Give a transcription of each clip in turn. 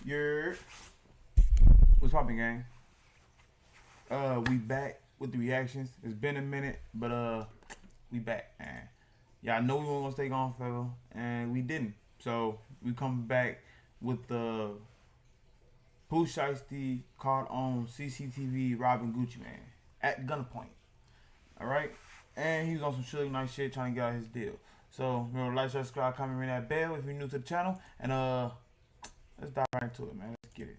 You're what's poppin', gang? We back with the reactions. It's been a minute, but we back, man. Y'all know we weren't gonna stay gone forever, and we didn't. So we come back with the Pooh Shiesty caught on CCTV robbing Gucci man at gunpoint. All right, and he was on some shilling nice shit trying to get out his deal. So remember, like, subscribe, comment, ring that bell if you're new to the channel, and let's dive right into it, man. Let's get it.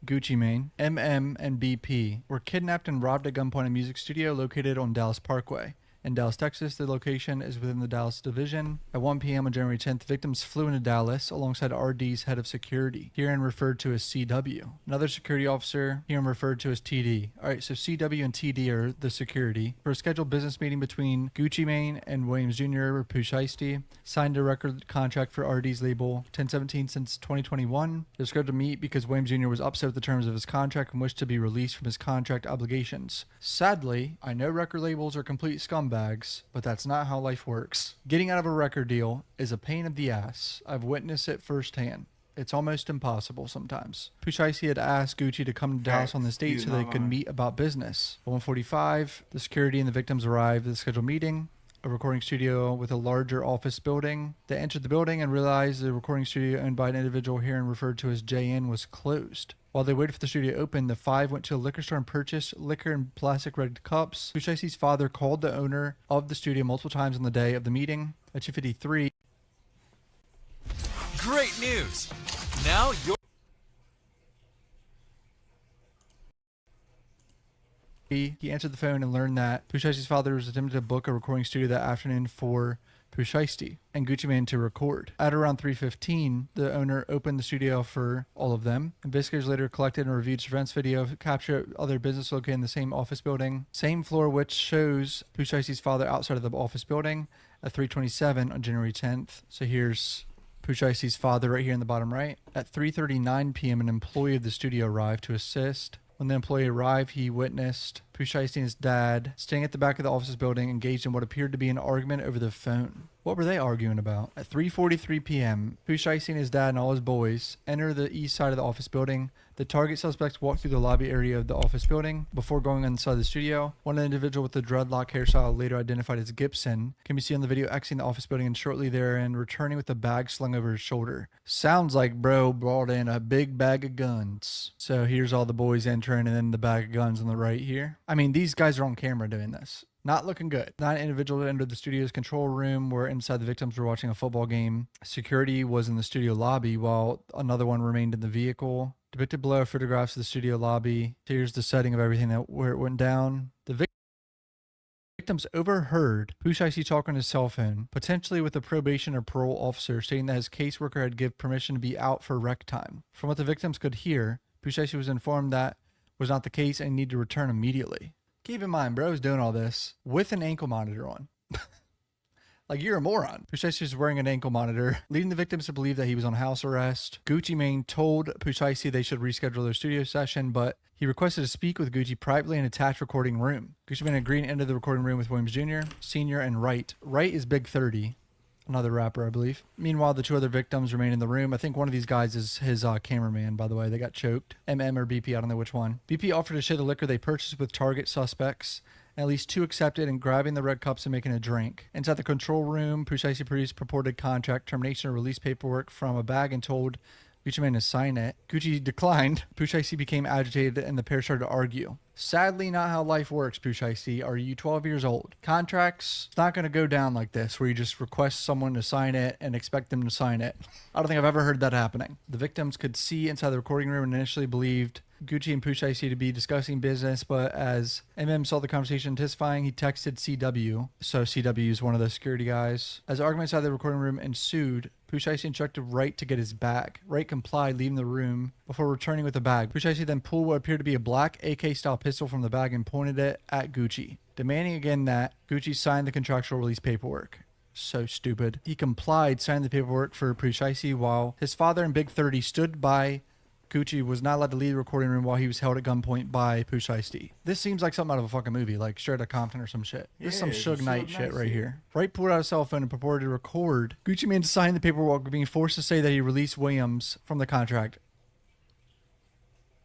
Gucci Mane, MM, and BP were kidnapped and robbed at gunpoint in a music studio located on Dallas Parkway. In Dallas, Texas, the location is within the Dallas division. At 1 p.m. on January 10th, victims flew into Dallas alongside RD's head of security, herein referred to as CW. Another security officer, herein referred to as TD. Alright, so CW and TD are the security. For a scheduled business meeting between Gucci Mane and Williams Jr. or Pooh Shiesty, signed a record contract for RD's label 1017 since 2021. They were scheduled to meet because Williams Jr. was upset with the terms of his contract and wished to be released from his contract obligations. Sadly, I know record labels are complete scumbags, but that's not how life works. Getting out of a record deal is a pain in the ass. I've witnessed it firsthand. It's almost impossible sometimes. Pooh Shiesty had asked Gucci to come to Dallas on this date so they could meet about business. At 1:45, the security and the victims arrived at the scheduled meeting, a recording studio with a larger office building. They entered the building and realized the recording studio owned by an individual here and referred to as JN was closed. While they waited for the studio to open, the five went to a liquor store and purchased liquor in plastic red cups. Pooh Shiesty's father called the owner of the studio multiple times on the day of the meeting. At 2:53, great news! Now you're... he answered the phone and learned that Pooh Shiesty's father was attempting to book a recording studio that afternoon for Pooh Shiesty and Gucci Mane to record. At around 3:15, the owner opened the studio for all of them. Investigators later collected and reviewed surveillance video captured other business located in the same office building, same floor, which shows Pooh Shiesty's father outside of the office building at 3:27 on January 10th. So here's Pooh Shiesty's father right here in the bottom right. At 3:39 p.m., an employee of the studio arrived to assist. When the employee arrived, he witnessed Pooh Shiesty and his dad staying at the back of the office building, engaged in what appeared to be an argument over the phone. What were they arguing about? At 3:43 p.m., Pooh Shiesty and his dad and all his boys enter the east side of the office building. The target suspects walk through the lobby area of the office building before going inside the studio. One individual with the dreadlock hairstyle, later identified as Gibson, can be seen on the video exiting the office building and shortly therein returning with a bag slung over his shoulder. Sounds like bro brought in a big bag of guns. So here's all the boys entering and then the bag of guns on the right here. I mean, these guys are on camera doing this. Not looking good. 9 individuals entered the studio's control room where inside the victims were watching a football game. Security was in the studio lobby while another one remained in the vehicle. Depicted below are photographs of the studio lobby. Here's the setting of everything where it went down. The victims overheard Pooh Shiesty talk on his cell phone, potentially with a probation or parole officer, stating that his caseworker had given permission to be out for rec time. From what the victims could hear, Pooh Shiesty was informed that was not the case and needed to return immediately. Keep in mind, bro is doing all this with an ankle monitor on. Like, you're a moron. Pooh Shiesty was wearing an ankle monitor, leading the victims to believe that he was on house arrest. Gucci Mane told Pooh Shiesty they should reschedule their studio session, but he requested to speak with Gucci privately in an attached recording room. Gucci Mane agreed and entered the recording room with Williams Jr., Sr., and Wright. Wright is Big 30. Another rapper, I believe. Meanwhile, the two other victims remain in the room. I think one of these guys is his cameraman, by the way. They got choked. MM or BP, I don't know which one. BP offered to share the liquor they purchased with target suspects. At least 2 accepted and grabbing the red cups and making a drink. Inside the control room, Pooh Shiesty produced purported contract termination or release paperwork from a bag and told Gucci Mane to sign it. Gucci declined. Pooh Shiesty became agitated and the pair started to argue. Sadly, not how life works, Pooh Shiesty. Are you 12 years old? Contracts, it's not going to go down like this, where you just request someone to sign it and expect them to sign it. I don't think I've ever heard that happening. The victims could see inside the recording room and initially believed Gucci and Pooh Shiesty to be discussing business, but as MM saw the conversation intensifying, he texted CW. So CW is one of the security guys. As arguments outside the recording room ensued, Pooh Shiesty instructed Wright to get his bag. Wright complied, leaving the room before returning with the bag. Pooh Shiesty then pulled what appeared to be a black AK-style pistol from the bag and pointed it at Gucci, demanding again that Gucci sign the contractual release paperwork. So stupid. He complied, signed the paperwork for Pooh Shiesty while his father and Big 30 stood by Gucci was not allowed to leave the recording room while he was held at gunpoint by Pooh Shiesty. This seems like something out of a fucking movie, like straight out of Compton or some shit. This is some Suge Knight shit right here. Wright pulled out a cell phone and purported to record Gucci Mane signed the paperwork, being forced to say that he released Williams from the contract.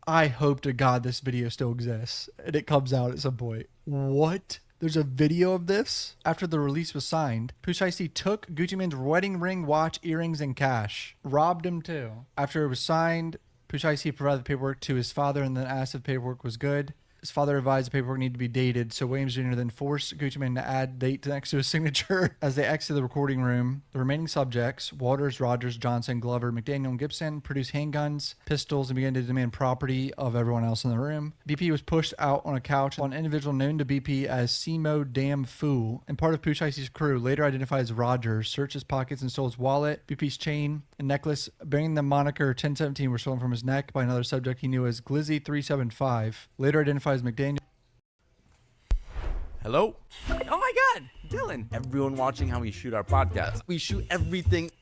I hope to God this video still exists and it comes out at some point. What? There's a video of this? After the release was signed, Pooh Shiesty took Gucci Mane's wedding ring, watch, earrings, and cash. Robbed him too. After it was signed, Pooh Shiesty provided the paperwork to his father and then asked if the paperwork was good. His father advised the paperwork needed to be dated, so Williams Jr. then forced Gucci Mane to add date next to his signature. As they exited the recording room, the remaining subjects, Walters, Rogers, Johnson, Glover, McDaniel, and Gibson, produced handguns, pistols, and began to demand property of everyone else in the room. BP was pushed out on a couch while an individual known to BP as Simo Damn Fool and part of Pooh Shiesty's crew, later identified as Rogers, searched his pockets and stole his wallet, BP's chain, and necklace, bearing the moniker 1017 were stolen from his neck by another subject he knew as Glizzy375, later identified as McDaniel. Hello? Oh my God, Dylan. Everyone watching how we shoot our podcast. We shoot everything.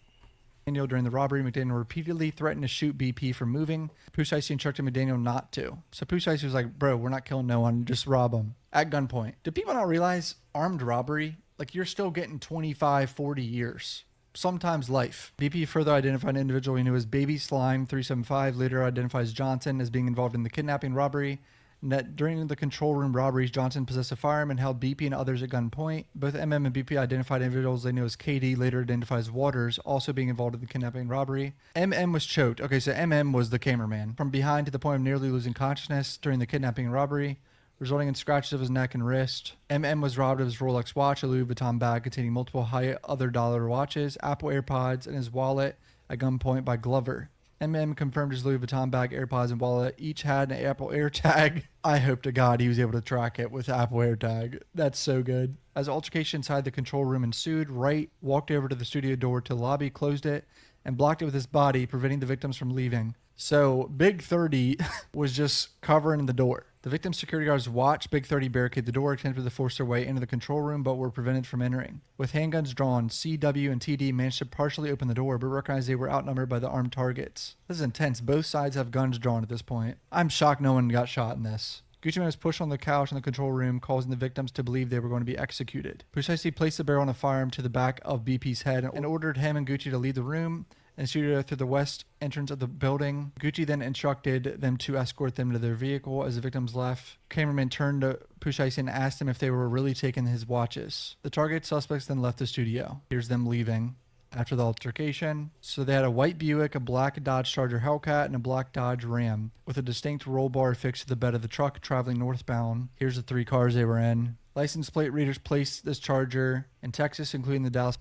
During the robbery, McDaniel repeatedly threatened to shoot BP for moving. Pooh Shiesty instructed McDaniel not to. So Pooh Shiesty was like, bro, we're not killing no one, just rob him. At gunpoint. Do people not realize armed robbery, like you're still getting 25, 40 years? Sometimes life. BP further identified an individual he knew as Baby Slime 375, later identifies Johnson as being involved in the kidnapping robbery. And that during the control room robberies, Johnson possessed a firearm and held BP and others at gunpoint. Both MM and BP identified individuals they knew as KD, later identified as Waters, also being involved in the kidnapping and robbery. MM was choked. Okay, so MM was the cameraman. From behind to the point of nearly losing consciousness during the kidnapping and robbery, resulting in scratches of his neck and wrist. MM was robbed of his Rolex watch, a Louis Vuitton bag containing multiple high other dollar watches, Apple AirPods, and his wallet at gunpoint by Glover. MM confirmed his Louis Vuitton bag, AirPods, and wallet each had an Apple AirTag. I hope to God he was able to track it with Apple AirTag. That's so good. As altercation inside the control room ensued, Wright walked over to the studio door to the lobby, closed it, and blocked it with his body, preventing the victims from leaving. So Big 30 was just covering the door. The victim's security guards watched Big 30 barricade the door, attempted to force their way into the control room, but were prevented from entering. With handguns drawn, CW and TD managed to partially open the door, but recognized they were outnumbered by the armed targets. This is intense. Both sides have guns drawn at this point. I'm shocked no one got shot in this. Gucci Mane was pushed on the couch in the control room, causing the victims to believe they were going to be executed. Pooh Shiesty placed the barrel on a firearm to the back of BP's head and ordered him and Gucci to leave the room and studio through the west entrance of the building. Gucci then instructed them to escort them to their vehicle. As the victims left, cameraman turned to Pooh Shiesty and asked him if they were really taking his watches. The target suspects then left the studio. Here's them leaving after the altercation. So they had a white Buick, a black Dodge Charger Hellcat, and a black Dodge Ram with a distinct roll bar fixed to the bed of the truck traveling northbound. Here's the 3 cars they were in. License plate readers placed this Charger in Texas, including the Dallas.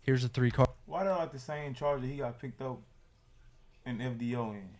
Here's the 3 cars. Why don't like the same Charger he got picked up in FDO in?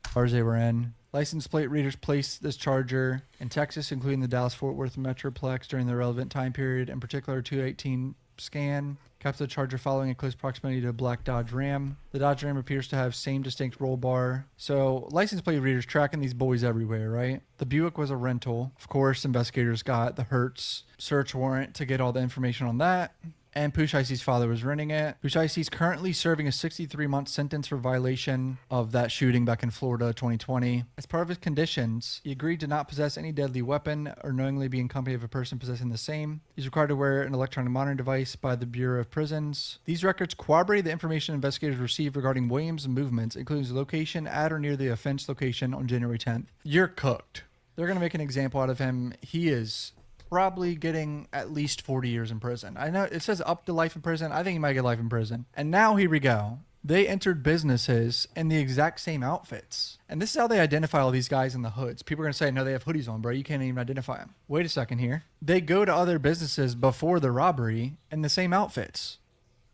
Cars they were in. License plate readers placed this Charger in Texas, including the Dallas-Fort Worth Metroplex during the relevant time period, in particular 218 scan. Kept the Charger following in close proximity to a black Dodge Ram. The Dodge Ram appears to have same distinct roll bar. So license plate readers tracking these boys everywhere, right? The Buick was a rental. Of course, investigators got the Hertz search warrant to get all the information on that. And Pooh Shiesty's father was renting it. Pooh Shiesty's currently serving a 63-month sentence for violation of that shooting back in Florida 2020. As part of his conditions, he agreed to not possess any deadly weapon or knowingly be in company of a person possessing the same. He's required to wear an electronic monitoring device by the Bureau of Prisons. These records corroborate the information investigators received regarding Williams' movements, including his location at or near the offense location on January 10th. You're cooked. They're going to make an example out of him. He is probably getting at least 40 years in prison. I know it says up to life in prison. I think he might get life in prison. And now here we go. They entered businesses in the exact same outfits. And this is how they identify all these guys in the hoods. People are going to say, no, they have hoodies on, bro. You can't even identify them. Wait a second here. They go to other businesses before the robbery in the same outfits.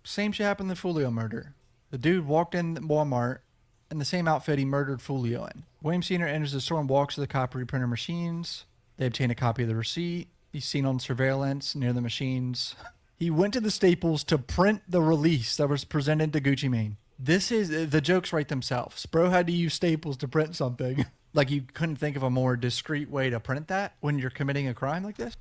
Same shit happened in the Fulio murder. The dude walked in Walmart in the same outfit he murdered Fulio in. William Sr. enters the store and walks to the copy printer machines. They obtain a copy of the receipt. He's seen on surveillance near the machines. He went to the Staples to print the release that was presented to Gucci Mane. This is, the jokes write themselves. Bro had to use Staples to print something. Like you couldn't think of a more discreet way to print that when you're committing a crime like this.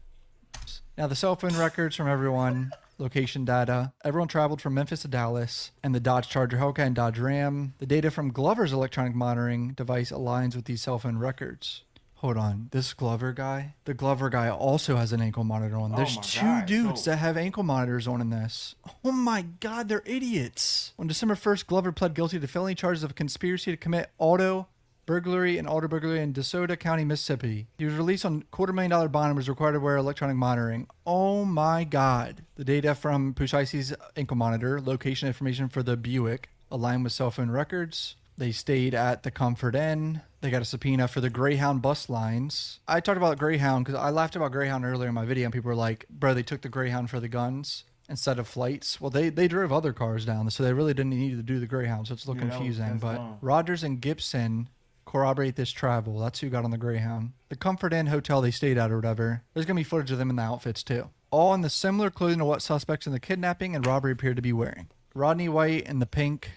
Now the cell phone records from everyone location data. Everyone traveled from Memphis to Dallas, and the Dodge Charger Hellcat and Dodge Ram. The data from Glover's electronic monitoring device aligns with these cell phone records. Hold on, this Glover guy? The Glover guy also has an ankle monitor on. Oh There's my two God, dudes so- that have ankle monitors on in this. Oh my God, they're idiots. On December 1st, Glover pled guilty to felony charges of conspiracy to commit auto burglary in DeSoto County, Mississippi. He was released on $250,000 bond and was required to wear electronic monitoring. Oh my God. The data from Pushaisti's ankle monitor, location information for the Buick, aligned with cell phone records. They stayed at the Comfort Inn. They got a subpoena for the Greyhound bus lines. I talked about Greyhound because I laughed about Greyhound earlier in my video, and people were like, bro, they took the Greyhound for the guns instead of flights. Well, they drove other cars down, so they really didn't need to do the Greyhound, so it's a little confusing. that's But dumb. Rogers and Gibson corroborate this travel. That's who got on the Greyhound. The Comfort Inn hotel they stayed at or whatever, there's going to be footage of them in the outfits too. All in the similar clothing to what suspects in the kidnapping and robbery appeared to be wearing. Rodney White in the pink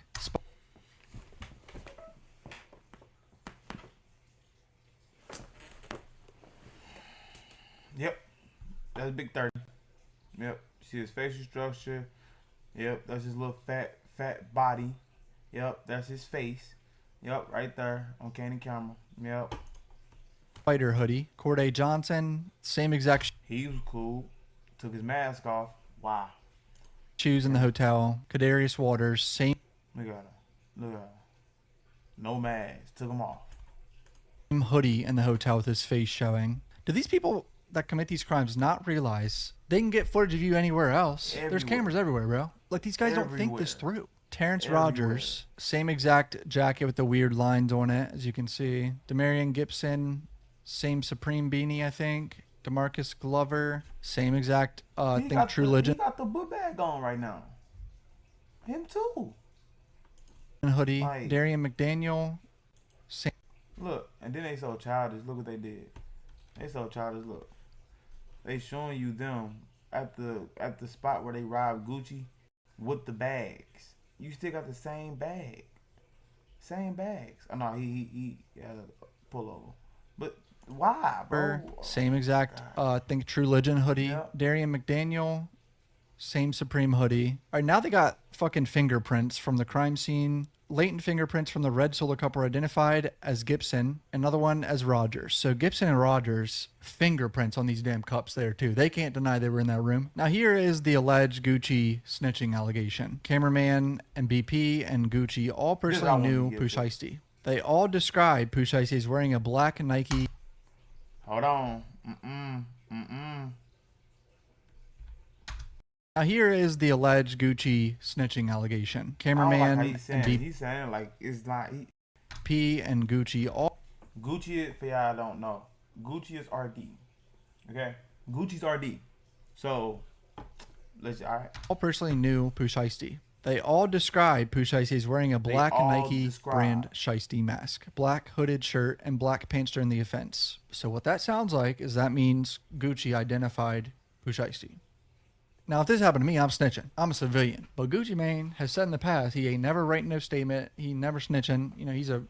Yep. That's Big 30. Yep. See his facial structure. Yep. That's his little fat body. Yep. That's his face. Yep. Right there on Candy camera. Yep. Spider hoodie. Corday Johnson, same exact He was cool. Took his mask off. Wow. shoes in the hotel. Kadarius Waters, same Look at her. Look at her. No mask. Took him off. hoodie in the hotel with his face showing. Do these people that commit these crimes not realize they can get footage of you anywhere else? There's Everywhere. cameras everywhere, bro. Like, these guys don't think this Everywhere. through. Terrence Everywhere. Rogers, same exact jacket with the weird lines on it, as you can see. Demarion Gibson, same Supreme beanie, I think. DeMarcus Glover, same exact, I He think got True the- Legend He got the book bag on right now. Him too. hoodie. Like- Darian McDaniel, same. Look, and then they so childish. Look what they did. They so childish. Look, they showing you them at the spot where they robbed Gucci with the bags. You still got the same bag, same bags. Oh no, he had a pullover. But why, bro? Same exact, I think True Legend hoodie. Yep. Darian McDaniel, same Supreme hoodie. All right, now they got fucking fingerprints from the crime scene. Latent fingerprints from the red Solo Cup were identified as Gibson, another one as Rogers. So Gibson and Rogers, fingerprints on these damn cups there too. They can't deny they were in that room. Now here is the alleged Gucci snitching allegation. Cameraman and BP and Gucci all personally I wanted knew to get to. Pushaisti. They all described Pushaisti as wearing a black Nike Hold on. Now here is the alleged Gucci snitching allegation. I don't like Cameraman how he's saying. and He's saying like it's not. BP and Gucci all Gucci is, for y'all don't know, Gucci is RD. Okay, Gucci's RD. So let's all right. personally knew Pushaisti. They all described Pushaisti as wearing a black all Nike describe. brand Shiesty mask, black hooded shirt, and black pants during the offense. So what that sounds like is that means Gucci identified Pushaisti. Now, if this happened to me, I'm snitching. I'm a civilian. But Gucci Mane has said in the past he ain't never writing no statement. He never snitching. You know, he's a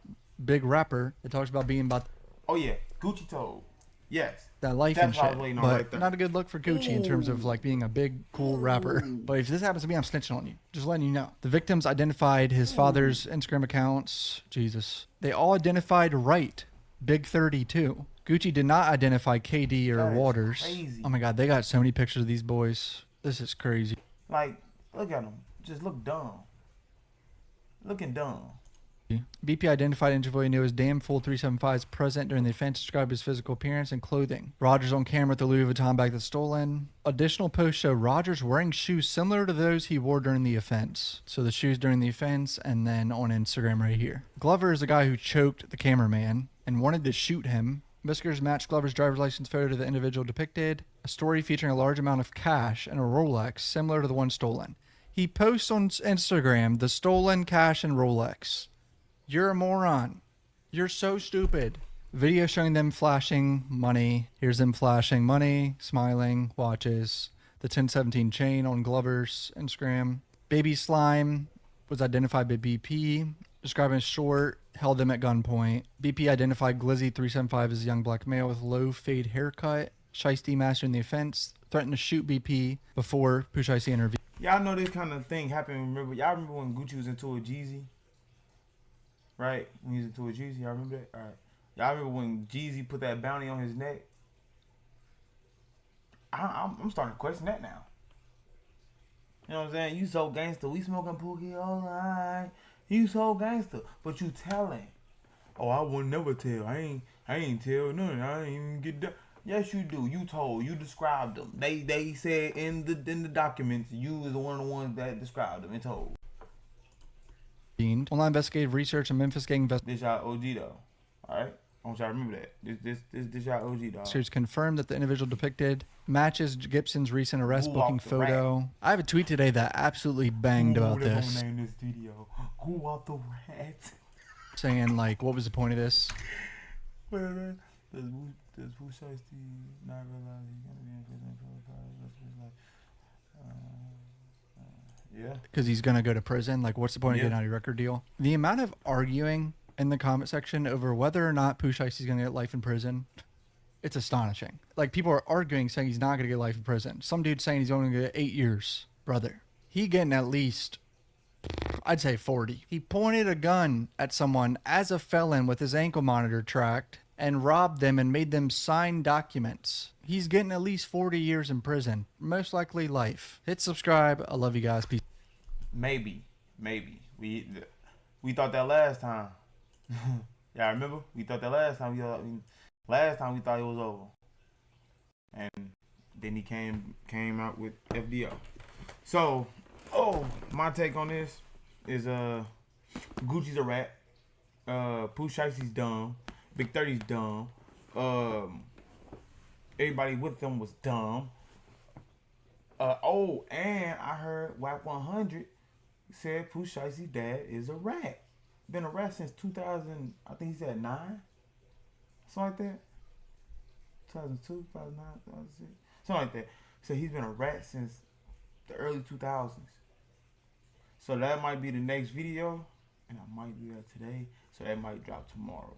big rapper that talks about being about Oh yeah, Gucci told. Yes. that life That's and what I was shit. waiting on But right there. not a good look for Gucci in terms of like being a big, cool rapper. But if this happens to me, I'm snitching on you. Just letting you know. The victims identified his father's Instagram accounts. Jesus. They all identified Wright, Big 32. Gucci did not identify KD or That is Waters. crazy. Oh my God, they got so many pictures of these boys. This is crazy. Like, look at him. Just look dumb. Looking dumb. BP identified individual he knew as Damn Fool 375's present during the offense, described his physical appearance and clothing. Rogers on camera with the Louis Vuitton bag that's stolen. Additional posts show Rogers wearing shoes similar to those he wore during the offense. So the shoes during the offense, and then on Instagram right here. Glover is the guy who choked the cameraman and wanted to shoot him. Whiskers matched Glover's driver's license photo to the individual depicted. A story featuring a large amount of cash and a Rolex similar to the one stolen. He posts on Instagram the stolen cash and Rolex. You're a moron. You're so stupid. Video showing them flashing money. Here's them flashing money, smiling, watches. The 1017 chain on Glover's Instagram. Baby Slime was identified by BP, describing as short, held them at gunpoint. BP identified Glizzy 375 as a young black male with low fade haircut. Shiesty master in the offense. threatened to shoot BP before Pooh Shiesty intervened. Y'all know this kind of thing happened. Y'all remember when Gucci was into a Jeezy? Right? When he was into a Jeezy, y'all remember that? Alright. Y'all remember when Jeezy put that bounty on his neck? I'm starting to question that now. You know what I'm saying? You so gangster. We smoking Pookie all right. You so gangster. But you telling. Oh, I would never tell. I ain't tell nothing. I ain't even get that. Yes, you do. You told. You described them. They said in the documents you was one of the ones that described them and told. Online investigative research and Memphis gang This y'all OG though. Alright? I want y'all to remember that. This y'all OG dog. investigators confirmed that the individual depicted matches Gibson's recent arrest Guwop booking the photo. I have a tweet today that absolutely banged about they're this. gonna name this video Guwop the Rat. Saying, like, what was the point of this? Does Pooh Shiesty not realize he's gonna be in prison for the rest of his life? Yeah. Because he's going to go to prison. Like, what's the point of getting out of your record deal? The amount of arguing in the comment section over whether or not Pooh Shiesty's going to get life in prison, it's astonishing. Like, people are arguing saying he's not going to get life in prison. Some dude's saying he's only going to get 8 years. Brother, he getting at least, I'd say 40. He pointed a gun at someone as a felon with his ankle monitor tracked and robbed them and made them sign documents. He's getting at least 40 years in prison. Most likely life. Hit subscribe. I love you guys. Peace. Maybe. We thought that last time. Y'all remember? We thought that last time. Last time we thought it was over. And then he came out with FDO. So, my take on this is Gucci's a rat. Pooh Shiesty's dumb. Big 30's dumb. Everybody with them was dumb. And I heard WAP 100 said Pooh Shiesty's dad is a rat. Been a rat since 2000, I think he said 9? Something like that. 2002, 2009, 2006. Something like that. So he's been a rat since the early 2000s. So that might be the next video. And I might do that today. So that might drop tomorrow.